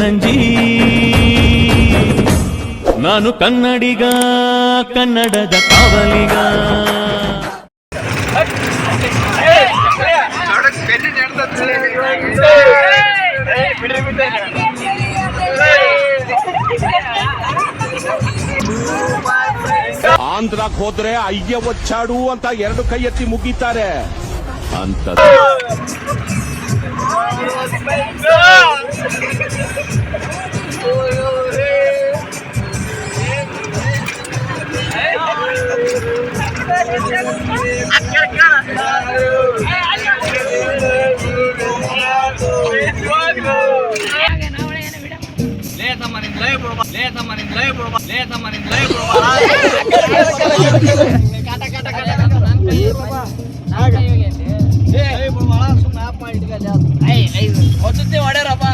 ನಂಜಿ ನಾನು ಕನ್ನಡಿಗ, ಕನ್ನಡದ ಕಾವಲಿಗ. ಆಂಧ್ರಕ್ಕೆ ಹೋದ್ರೆ ಅಯ್ಯ ಒಚ್ಚಾಡು ಅಂತ 2 ಕೈ ಎತ್ತಿ ಮುಗಿತಾರೆ ಅಂತ. ಹೊಡ್ಯಾರಪ್ಪ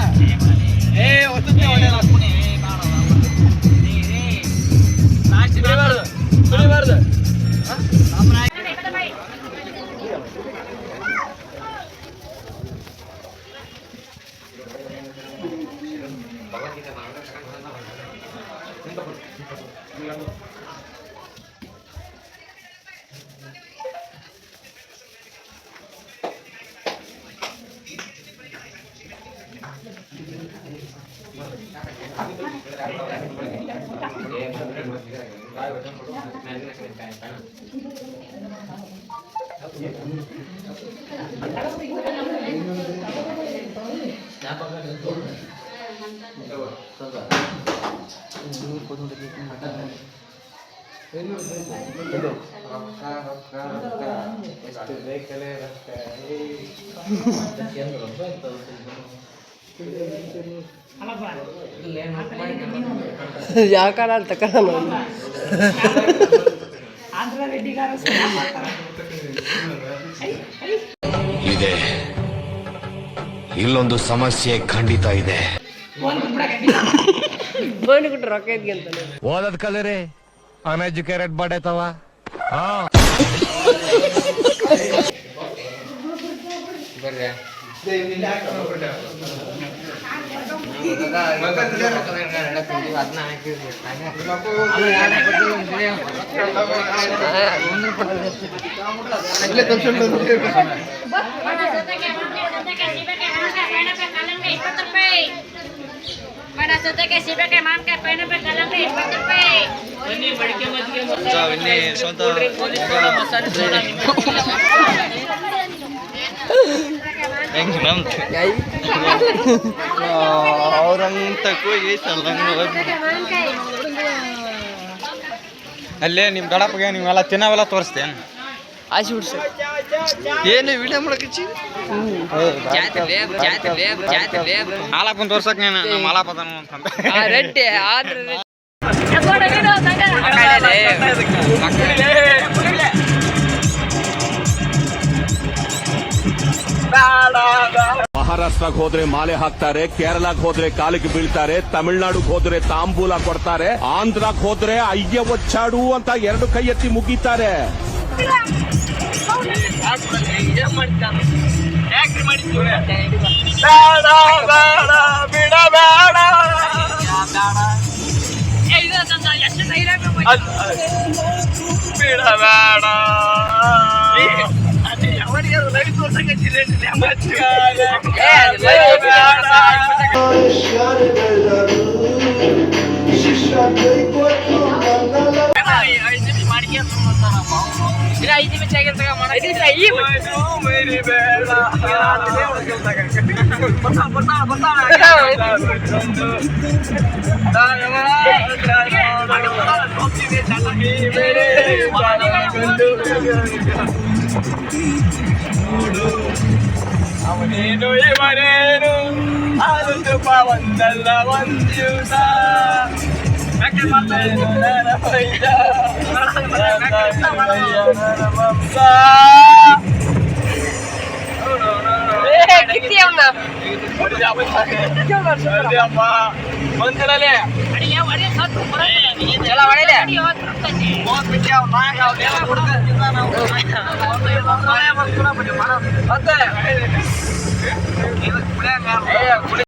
ಯಾವ ಅಂತ ಇದೆ. ಇಲ್ಲೊಂದು ಸಮಸ್ಯೆ ಖಂಡಿತ ಇದೆ. ರೊಕ್ಕ ಅಂತ ಓದದ್ ಕಲರಿ ಅನ್ಎಜುಕೇಟೆಡ್ ಬಡೇತವ. ಬರ್ರಿ ಅಲ್ಲೇ ನಿಮ್ ದೊಡ್ಡಪ್ಪಗೆ ನೀವೆಲ್ಲ ತಿನ್ನವೆಲ್ಲ ತೋರಿಸ್ತೇನೆ. ಆಯ್ತು ಬಿಡ್ಸ ಏನು ವಿಡಿಯೋ ಮಾಡಕಚ್ಚಿ ಹಾಲಪ್ಪನ ತೋರ್ಸಕ್ ನೀನು ನಮ್ಮ ಹಾಲಪ್ಪದನು ಅಂತ ರೆಡ್ಡಿ ಆದ್ರೆ ಮಹಾರಾಷ್ಟ್ರಕ್ಕೆ ಹೋದ್ರೆ ಮಾಲೆ ಹಾಕ್ತಾರೆ, ಕೇರಳಕ್ಕೆ ಹೋದ್ರೆ ಕಾಲಿಗೆ ಬೀಳ್ತಾರೆ, ತಮಿಳ್ನಾಡಿಗೆ ಹೋದ್ರೆ ತಾಂಬೂಲ ಕೊಡ್ತಾರೆ, ಆಂಧ್ರಕ್ಕೆ ಹೋದ್ರೆ ಅಯ್ಯ ಒಚ್ಚಾಡು ಅಂತ 2 ಕೈ ಎತ್ತಿ ಮುಗಿತಾರೆ. ಅವನೇನು ಇವನೇನು ಆನಂದ ಪಾವಂದಲ್ಲ ಒಂದ್ಯೂಸ ಮಂದಿರಲ್ಲೇ ಮತ್ತೆ